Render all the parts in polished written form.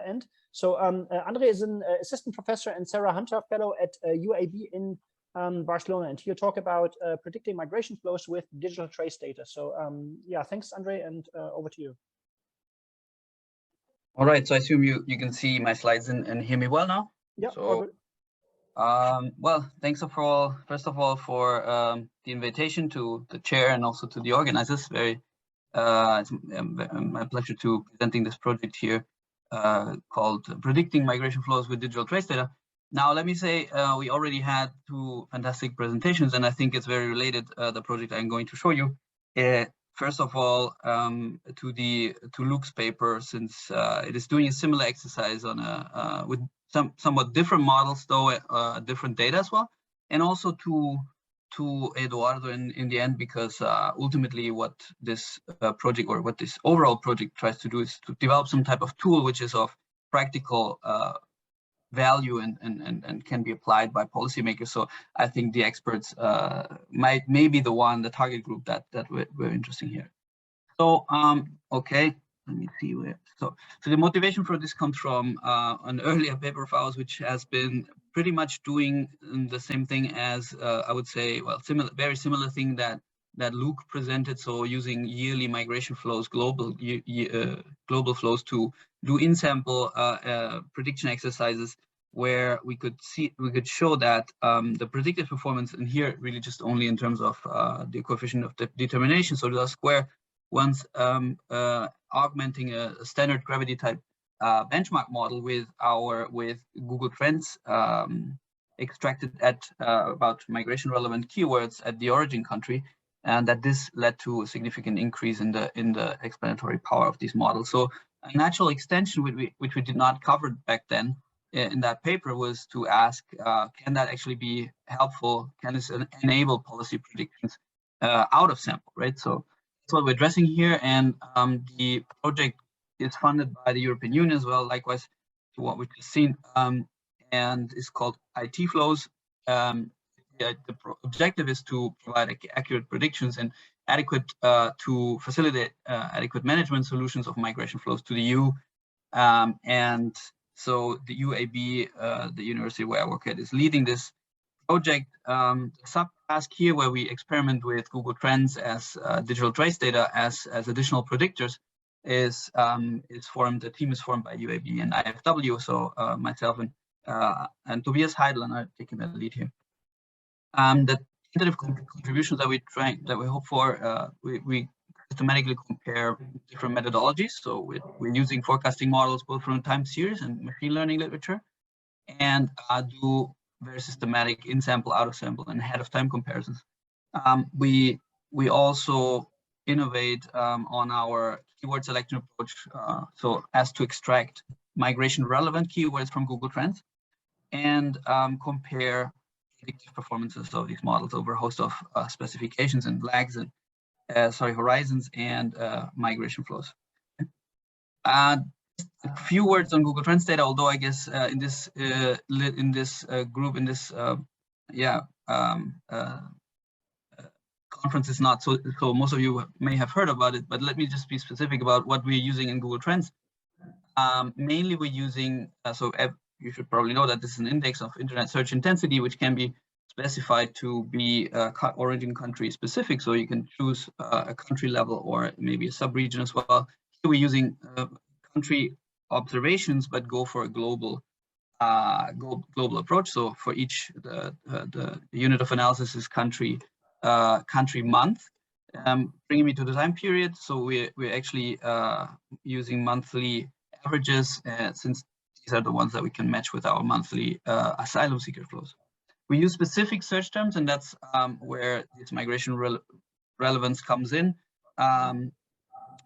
end. So André is an assistant professor and Sarah Hunter fellow at UAB in Barcelona, and he'll talk about predicting migration flows with digital trace data. So yeah, thanks, André, and over to you. All right, so I assume you can see my slides and hear me well now? Yeah, so, all good. Well, thanks first of all for the invitation to the chair and also to the organizers. It's my pleasure to presenting this project here called Predicting Migration Flows with Digital Trace Data. Now, let me say we already had 2 fantastic presentations, and I think it's very related, the project I'm going to show you. First of all, to Luke's paper, since it is doing a similar exercise on with somewhat different models, though different data as well, and also to Eduardo in the end, because ultimately what this project, or what this overall project tries to do, is to develop some type of tool which is of practical value and can be applied by policymakers. So I think the experts may be the target group that we're interested in here. So okay, let me see where. So the motivation for this comes from an earlier paper of ours, which has been pretty much doing the same thing as I would say, well, very similar thing that Luke presented. So using yearly migration flows, global flows, to do in-sample prediction exercises, where we could show that the predicted performance, and here really just only in terms of the coefficient of determination, so the square, once augmenting a standard gravity type benchmark model with Google Trends extracted at about migration relevant keywords at the origin country, and that this led to a significant increase in the explanatory power of these models. So a natural extension which we did not cover back then in that paper was to ask, can that actually be helpful? Can this enable policy predictions out of sample, right? So that's what we're addressing here, and the project is funded by the European Union as well, likewise to what we've just seen, and is called IT Flows. The objective is to provide accurate predictions and adequate to facilitate adequate management solutions of migration flows to the EU. And so the UAB, the university where I work at, is leading this project. The subtask here, where we experiment with Google Trends as digital trace data as additional predictors, is formed. The team is formed by UAB and IFW. So myself and Tobias Heidel and I are taking the lead here. The tentative contributions that we hope for, we systematically compare different methodologies. So we're using forecasting models both from time series and machine learning literature, and do very systematic in-sample, out-of-sample, and ahead-of-time comparisons. We also innovate on our keyword selection approach, so as to extract migration-relevant keywords from Google Trends and compare predictive performances of these models over a host of specifications and lags and horizons and migration flows. A few words on Google Trends data, although I guess in this conference is not so most of you may have heard about it, but let me just be specific about what we're using in Google Trends. Mainly we're using, you should probably know that this is an index of internet search intensity, which can be specified to be origin country specific. So you can choose a country level or maybe a sub-region as well. Here we're using country observations, but go for a global approach. So for each, the unit of analysis is country month, bringing me to the time period. So we're actually using monthly averages, since these are the ones that we can match with our monthly asylum seeker flows. We use specific search terms, and that's where this migration relevance comes in, and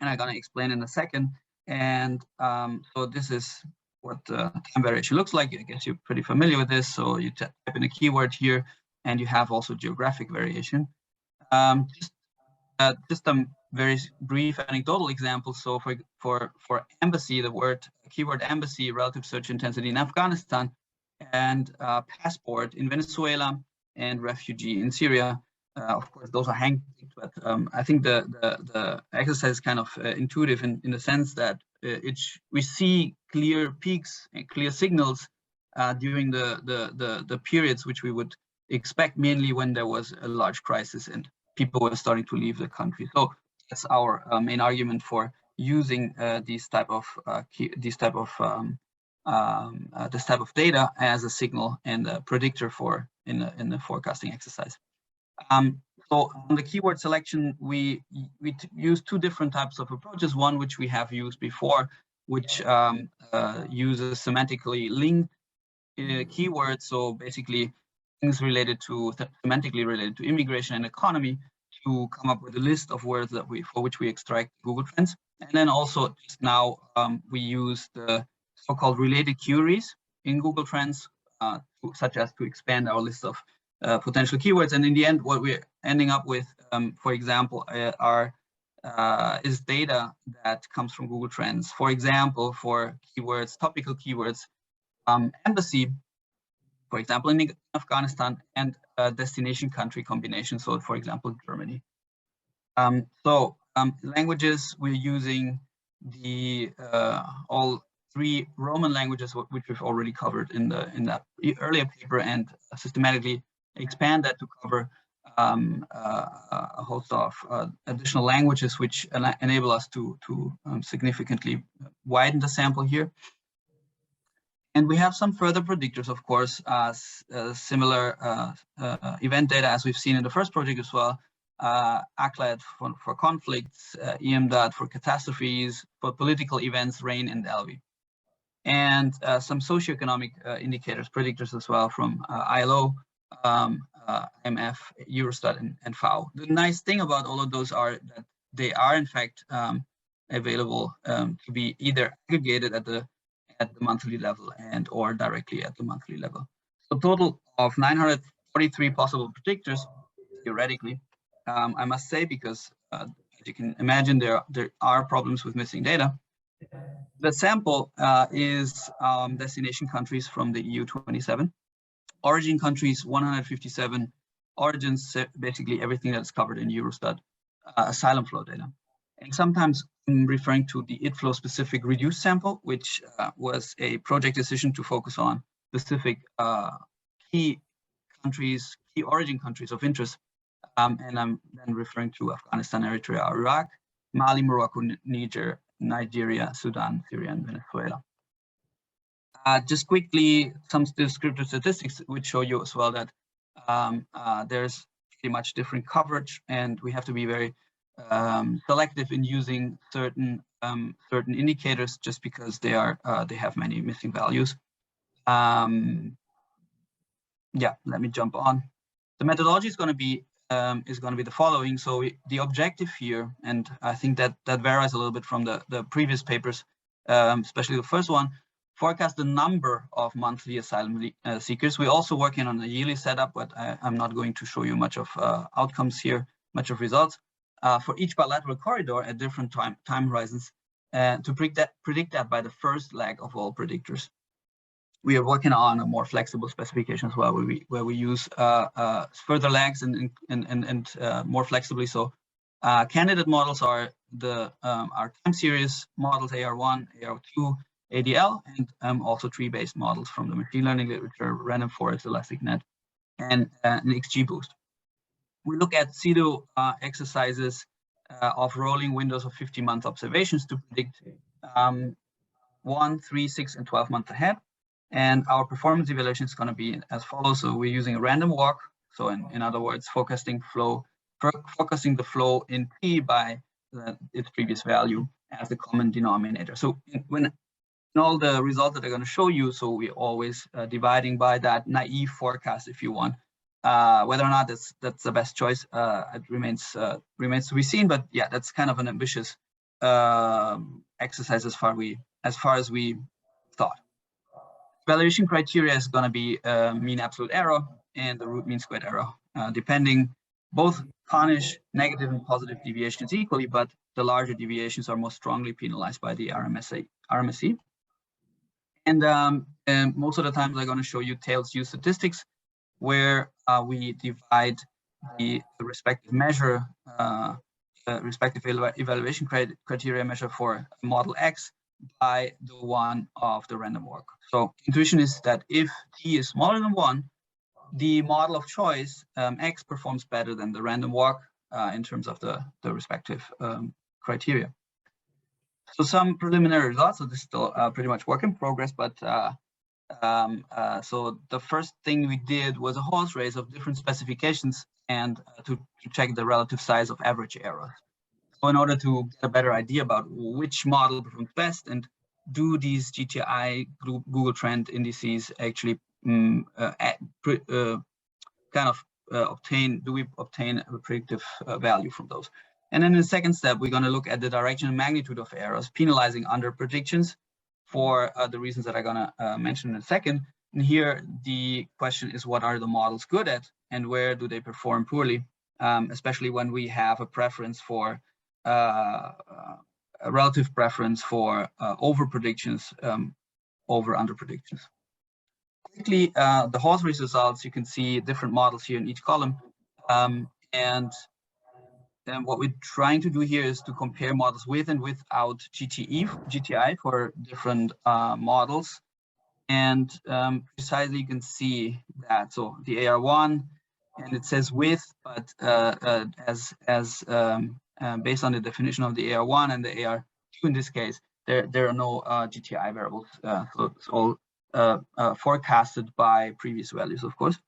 I'm going to explain in a second. And so this is what time variation looks like. I guess you're pretty familiar with this. So you type in a keyword here, and you have also geographic variation. Just a very brief anecdotal example. So for embassy, the keyword embassy, relative search intensity in Afghanistan, and passport in Venezuela, and refugee in Syria. Of course, those are handpicked, but I think the exercise is kind of intuitive in the sense that we see clear peaks and clear signals during the periods which we would expect, mainly when there was a large crisis and people were starting to leave the country. So that's our main argument for using this type of data as a signal and a predictor for in the forecasting exercise. So on the keyword selection, we use two different types of approaches. One which we have used before, which uses semantically linked keywords. So basically things related to semantically related to immigration and economy, to come up with a list of words that for which we extract Google Trends. And then also just now we use the so-called related queries in Google Trends, such as to expand our list of potential keywords. And in the end, what we're ending up with, for example, is data that comes from Google Trends. For example, for keywords, topical keywords, embassy, for example, in Afghanistan, and destination country combination. So, for example, Germany. Languages, we're using the all three Roman languages, which we've already covered in that earlier paper, and systematically expand that to cover a host of additional languages, which enable us to significantly widen the sample here. And we have some further predictors, of course, similar event data as we've seen in the first project as well. ACLAD for conflicts, EMDAT for catastrophes, for political events, rain, and LV. And some socioeconomic indicators, predictors as well from ILO, IMF, Eurostat, and FAO. The nice thing about all of those are that they are in fact available to be either aggregated at the monthly level and or directly at the monthly level. So total of 943 possible predictors, theoretically, I must say, because as you can imagine, there are problems with missing data. The sample is destination countries from the EU 27, origin countries 157, origins basically everything that's covered in Eurostat, asylum flow data. And sometimes I'm referring to the ITFLOW specific reduced sample, which was a project decision to focus on specific key countries, key origin countries of interest. And I'm then referring to Afghanistan, Eritrea, Iraq, Mali, Morocco, Niger, Nigeria, Sudan, Syria, and Venezuela. Just quickly, some descriptive statistics which show you as well that there's pretty much different coverage, and we have to be very selective in using certain indicators just because they have many missing values. Yeah, let me jump on. The methodology is going to be the following. So the objective here, and I think that varies a little bit from the previous papers, especially the first one, forecast the number of monthly asylum seekers. We're also working on a yearly setup, but I'm not going to show you much of outcomes here, much of results. For each bilateral corridor at different time horizons, to predict that by the first leg of all predictors. We are working on a more flexible specification as well, where we use further lags and more flexibly. So candidate models are our time series models, AR1, AR2, ADL, and also tree-based models from the machine learning literature, random forest, ElasticNet, and an XGBoost. We look at pseudo exercises of rolling windows of 50-month observations to predict 1, 3, 6, and 12 months ahead. And our performance evaluation is going to be as follows. So we're using a random walk. So in other words, focusing the flow in P by its previous value as the common denominator. So in all the results that I'm going to show you, so we're always dividing by that naive forecast, if you want. Whether or not that's the best choice, it remains to be seen. But yeah, that's kind of an ambitious exercise as far as we thought. Evaluation criteria is going to be mean absolute error and the root mean squared error, depending both punish negative and positive deviations equally, but the larger deviations are most strongly penalized by the RMSE. And most of the times I'm going to show you tails use statistics, where we divide the respective measure, respective evaluation criteria measure for model X by the one of the random walk. So intuition is that if t is smaller than 1, the model of choice x performs better than the random walk in terms of the respective criteria. So some preliminary results. So this is still pretty much work in progress, but so the first thing we did was a horse race of different specifications and to check the relative size of average errors. So in order to get a better idea about which model performs best and do these GTI Google Trend indices actually kind of do we obtain a predictive value from those? And then in the second step, we're going to look at the direction and magnitude of errors, penalizing under predictions for the reasons that I'm going to mention in a second. And here the question is, what are the models good at and where do they perform poorly, especially when we have a preference for a relative preference for over predictions over under predictions. Quickly, the horse race results, you can see different models here in each column. And then what we're trying to do here is to compare models with and without GTI for different models. And precisely you can see that. So the AR1, and it says with, but based on the definition of the AR1 and the AR2 in this case, there are no GTI variables. So it's all forecasted by previous values, of course.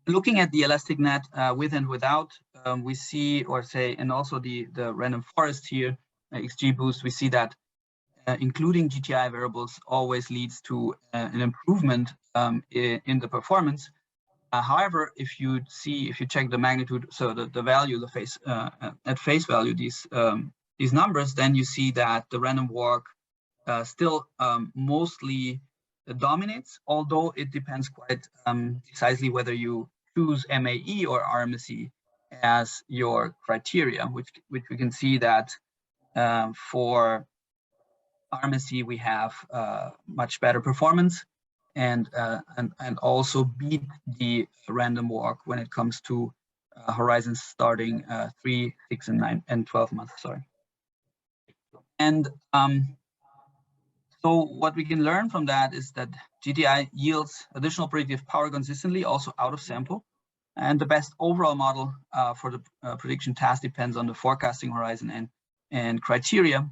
Looking at the elastic net with and without, we see, or say, and also the random forest here, XGBoost, we see that including GTI variables always leads to an improvement in the performance. However, if you check the magnitude, so the value, at face value, these numbers, then you see that the random walk still mostly dominates, although it depends quite precisely whether you choose MAE or RMSE as your criteria, which we can see that for RMSE we have much better performance and also beat the random walk when it comes to horizons starting 3, 6, and 9 and 12 months. Sorry. And so what we can learn from that is that GTI yields additional predictive power consistently, also out of sample. And the best overall model for the prediction task depends on the forecasting horizon and criteria.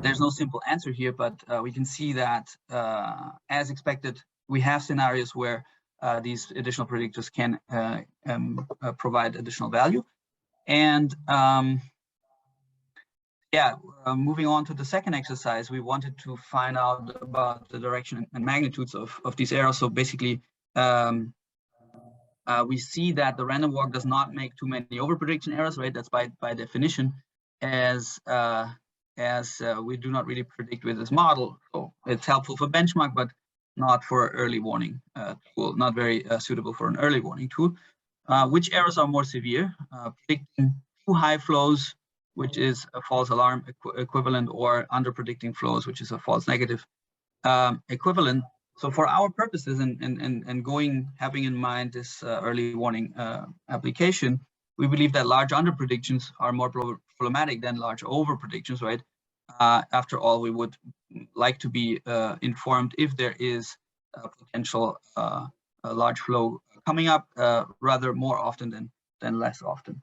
There's no simple answer here, but we can see that as expected, we have scenarios where these additional predictors can provide additional value. And moving on to the second exercise, we wanted to find out about the direction and magnitudes of these errors. So basically, we see that the random walk does not make too many overprediction errors, right? That's by definition, as we do not really predict with this model. So it's helpful for benchmark, but not for early warning tool, not very suitable for an early warning tool. Which errors are more severe? Predicting too high flows, which is a false alarm equivalent, or under predicting flows, which is a false negative equivalent. So for our purposes and having in mind this early warning application, we believe that large under predictions are more problematic than large over predictions, right? After all, we would like to be informed if there is a potential a large flow coming up rather more often than less often.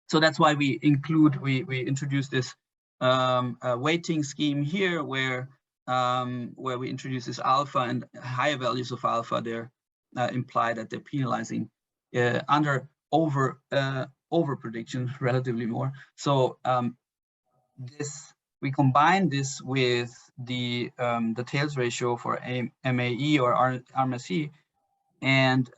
So that's why we introduce this weighting scheme here, where we introduce this alpha, and higher values of alpha there imply that they're penalizing under over predictions relatively more. So we combine this with the tails ratio for MAE or RMSE, and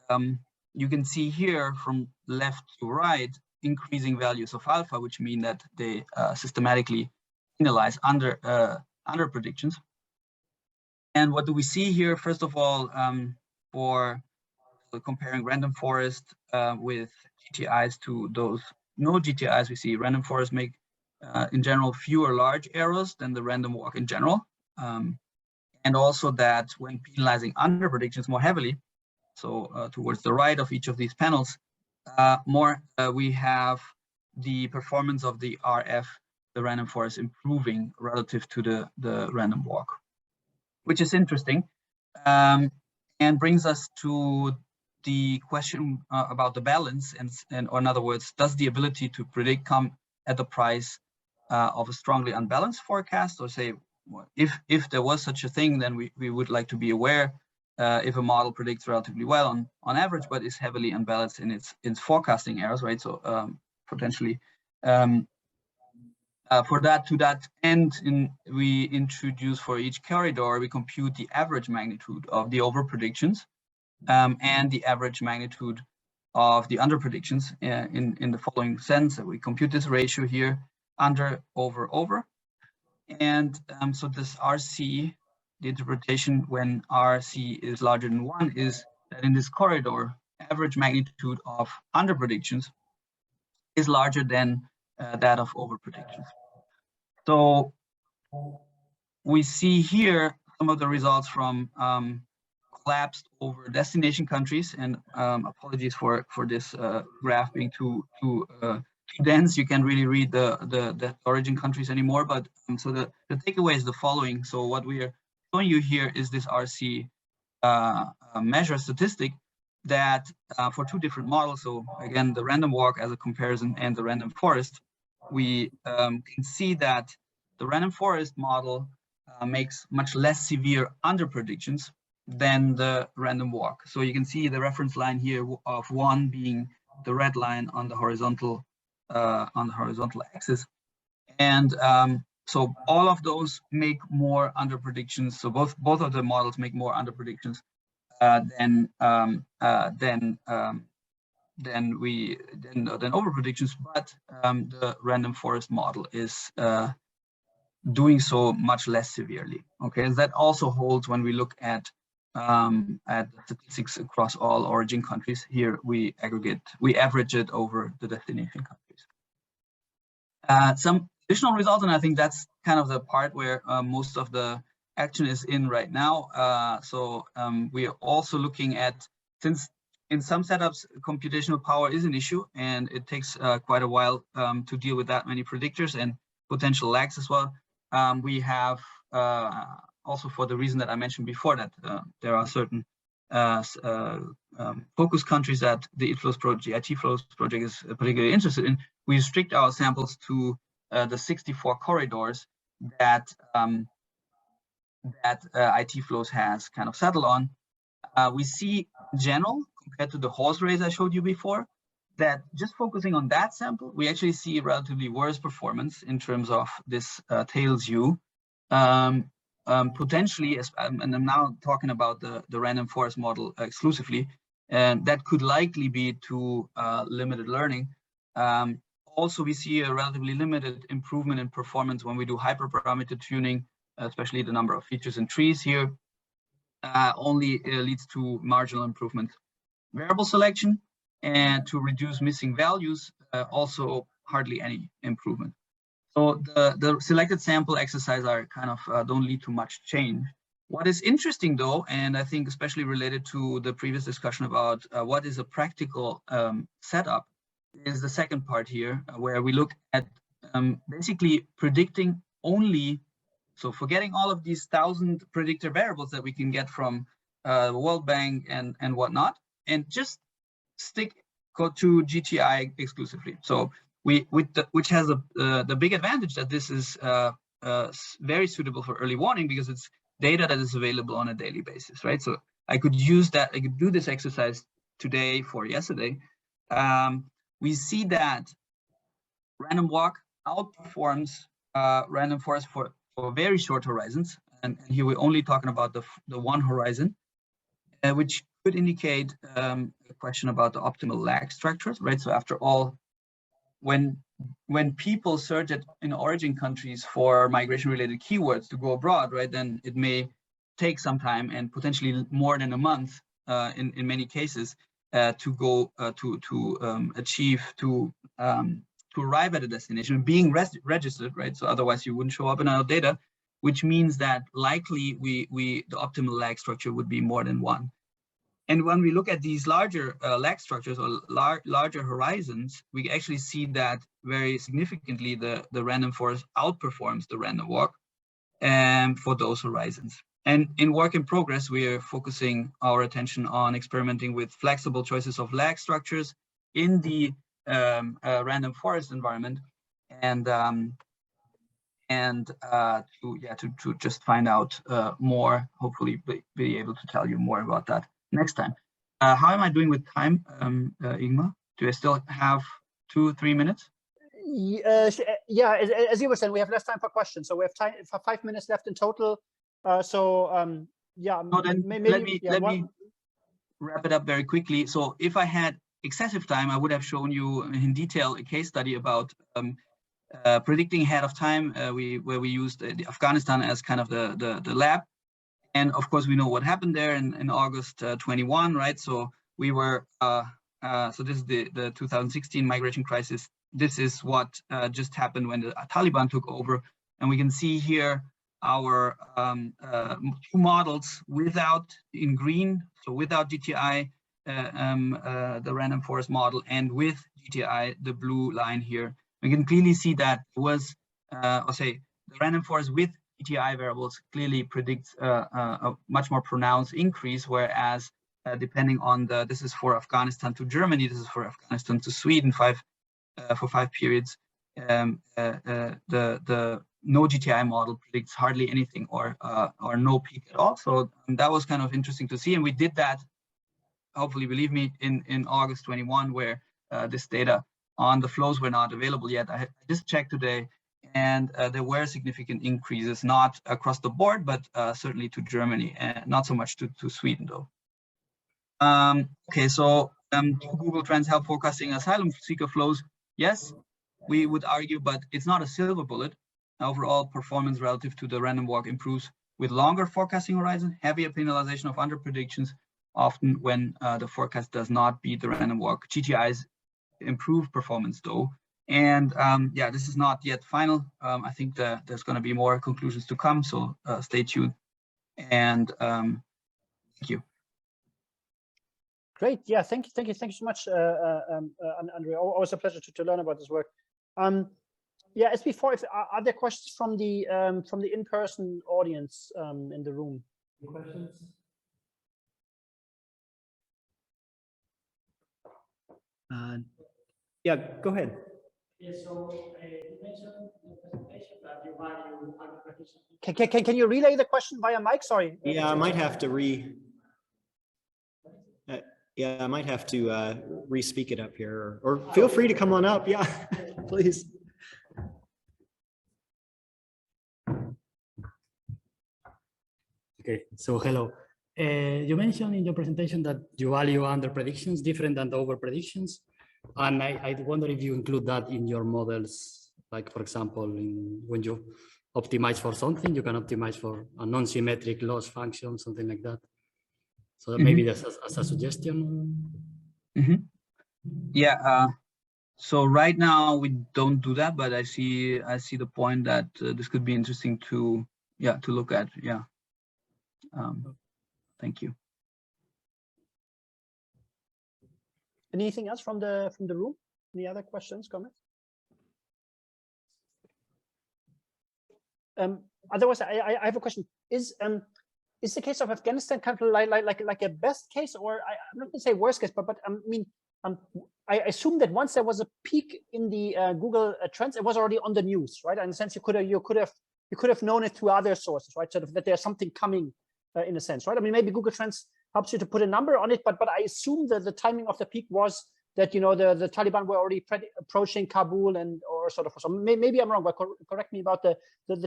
you can see here from left to right increasing values of alpha, which mean that they systematically penalize under predictions. And what do we see here? First of all, for comparing random forest with GTIs to those no GTIs, we see random forest make in general fewer large errors than the random walk in general, and also that when penalizing under predictions more heavily, so towards the right of each of these panels, we have the performance of the RF the random forest improving relative to the random walk, which is interesting, and brings us to the question about the balance, or in other words, does the ability to predict come at the price of a strongly unbalanced forecast? Or say, if there was such a thing, then we would like to be aware if a model predicts relatively well on average, but is heavily unbalanced in its forecasting errors, right? So potentially to that end, we introduce for each corridor, we compute the average magnitude of the over predictions and the average magnitude of the under predictions in the following sense. We compute this ratio here, under, over. And so this RC, the interpretation when RC is larger than 1, is that in this corridor, average magnitude of under predictions is larger than that of over predictions. So we see here some of the results from collapsed over destination countries, and apologies for this graph being too dense. You can't really read the origin countries anymore, but so the takeaway is the following. So what we are showing you here is this RC measure statistic that for 2 different models, so again, the random walk as a comparison and the random forest, we can see that the random forest model makes much less severe under predictions than the random walk. So you can see the reference line here of 1 being the red line on the horizontal axis, and so all of those make more under predictions. So both of the models make more under predictions than over predictions, but the random forest model is doing so much less severely. Okay, and that also holds when we look at statistics across all origin countries. Here we average it over the destination countries. Some additional results, and I think that's kind of the part where most of the action is in right now. So we are also looking at, since in some setups computational power is an issue, and it takes quite a while to deal with that many predictors and potential lags as well. We have also, for the reason that I mentioned before, that there are certain focus countries that the IT flows project is particularly interested in. We restrict our samples to the 64 corridors that IT flows has kind of settled on. We see in general, compared to the horse race I showed you before, that just focusing on that sample, we actually see relatively worse performance in terms of this tails U. Potentially, and I'm now talking about the random forest model exclusively, and that could likely be to limited learning. Also, we see a relatively limited improvement in performance when we do hyperparameter tuning, especially the number of features in trees here. Only leads to marginal improvement. Variable selection and to reduce missing values, also hardly any improvement. So the selected sample exercise are kind of don't lead to much change. What is interesting though, and I think especially related to the previous discussion about what is a practical setup, is the second part here, where we look at basically predicting only, so forgetting all of these 1,000 predictor variables that we can get from the World Bank and whatnot, and just go to GTI exclusively. So which has the big advantage that this is very suitable for early warning, because it's data that is available on a daily basis, right? So I could use that, I could do this exercise today for yesterday. We see that random walk outperforms random forest for very short horizons, and here we're only talking about the one horizon, which could indicate a question about the optimal lag structures, right? So after all, when people search in origin countries for migration-related keywords to go abroad, right, then it may take some time and potentially more than a month in many cases to go to arrive at a destination being registered, right? So otherwise you wouldn't show up in our data, which means that likely the optimal lag structure would be more than one. And when we look at these larger lag structures or larger horizons, we actually see that very significantly, the random forest outperforms the random walk for those horizons. And in work in progress, we are focusing our attention on experimenting with flexible choices of lag structures in the random forest environment, and to just find out more, hopefully be able to tell you more about that next time. How am I doing with time, Ingmar? Do I still have 2-3 minutes? Yeah, as you were saying, we have less time for questions, so we have time for 5 minutes left in total. Yeah, no, then let me wrap it up very quickly. So if I had excessive time, I would have shown you in detail a case study about predicting ahead of time, where we used Afghanistan as kind of the lab. And of course, we know what happened there in August 21, right? So we were, so this is the 2016 migration crisis. This is what just happened when the Taliban took over. And we can see here our two models without, in green, so without GTI, the random forest model, and with GTI, the blue line here. We can clearly see that was, the random forest with GTI variables clearly predicts a much more pronounced increase, whereas depending on this is for Afghanistan to Germany, this is for Afghanistan to Sweden, for 5 periods, the no GTI model predicts hardly anything or no peak at all. So that was kind of interesting to see, and we did that, hopefully believe me, in August 21, where this data on the flows were not available yet. I just checked today, and there were significant increases, not across the board, but certainly to Germany, and not so much to Sweden, though. Okay, so Google Trends help forecasting asylum seeker flows? Yes, we would argue, but it's not a silver bullet. Overall performance relative to the random walk improves with longer forecasting horizon, heavier penalization of under predictions, often when the forecast does not beat the random walk. GTIs improve performance though. And yeah, this is not yet final. I think that there's going to be more conclusions to come, so stay tuned. And thank you. Great. Yeah, thank you so much, André. Always a pleasure to learn about this work. Yeah, as before, are there questions from the in-person audience in the room? Any questions? Yeah, go ahead. Yeah, so you mentioned in the presentation that you value under-prediction. Can you relay the question via mic? Sorry. Yeah, I might have to re-speak it up here, or feel free to come on up. Yeah, please. Okay, so hello. You mentioned in your presentation that you value under predictions different than the over predictions. And I wonder if you include that in your models, like for example, when you optimize for something, you can optimize for a non-symmetric loss function, something like that. So maybe that's as a suggestion. Yeah. So right now we don't do that, but I see the point that this could be interesting to look at. Yeah. Thank you. Anything else from the room? Any other questions, comments? Otherwise, I have a question. Is the case of Afghanistan kind of like a best case, or I'm not going to say worst case, but I mean, I assume that once there was a peak in the Google Trends, it was already on the news, right? In a sense, you could have known it through other sources, right? Sort of that there's something coming, in a sense, right? I mean, maybe Google Trends helps you to put a number on it, but I assume that the timing of the peak was that, you know, the Taliban were already approaching Kabul or sort of. So maybe I'm wrong, but correct me about the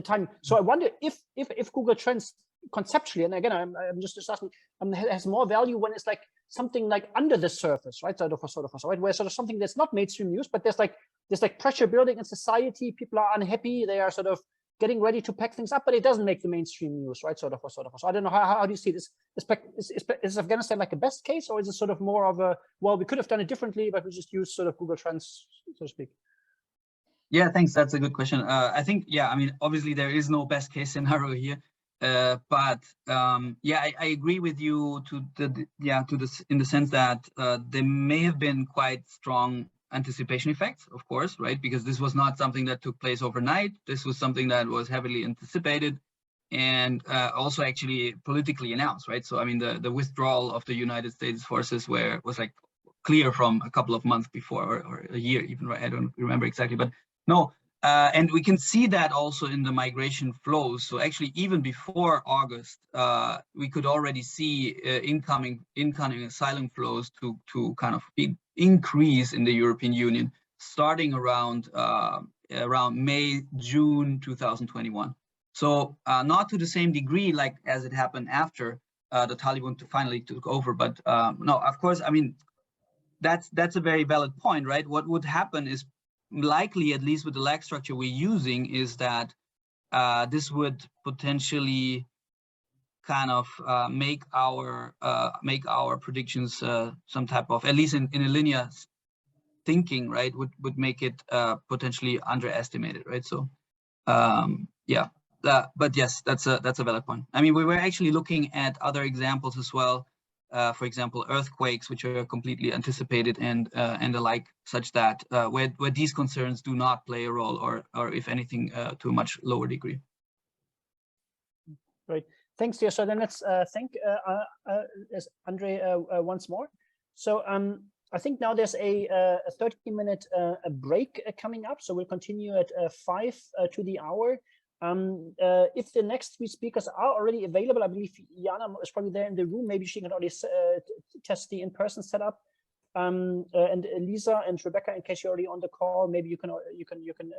timing. So I wonder if Google Trends conceptually, and again, I'm just asking, has more value when it's like something like under the surface, right? Sort of, right? Where sort of something that's not mainstream news, but there's like pressure building in society. People are unhappy. They are sort of getting ready to pack things up, but it doesn't make the mainstream news, right? Sort of. So I don't know, how do you see this? Is Afghanistan like a best case, or is it sort of more of a, well, we could have done it differently, but we just use sort of Google Trends, so to speak? Yeah, thanks. That's a good question. I think, yeah, I mean, obviously there is no best case scenario here, but yeah, I agree with you in the sense that there may have been quite strong anticipation effects, of course, right? Because this was not something that took place overnight. This was something that was heavily anticipated and also actually politically announced, right? So, I mean, the withdrawal of the United States forces was like clear from a couple of months before, or a year even, right? I don't remember exactly, but no. And we can see that also in the migration flows. So actually, even before August, we could already see incoming asylum flows to kind of increase in the European Union, starting around May, June 2021. So not to the same degree like as it happened after the Taliban finally took over, but no, of course, I mean, that's a very valid point, right? What would happen is likely, at least with the lag structure we're using, is that this would potentially kind of make our predictions some type of, at least in a linear thinking, right, would make it potentially underestimated, right? So yeah, but yes, that's a valid point. I mean, we were actually looking at other examples as well. For example, earthquakes, which are completely anticipated, and the like, such that where these concerns do not play a role, or if anything, to a much lower degree. Right. Thanks, dear. So then let's thank André once more. So I think now there's a 30-minute break coming up. So we'll continue at 5 to the hour. If the next three speakers are already available, I believe Jana is probably there in the room. Maybe she can already test the in-person setup. And Lisa and Rebecca, in case you're already on the call, maybe you can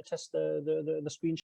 test the screen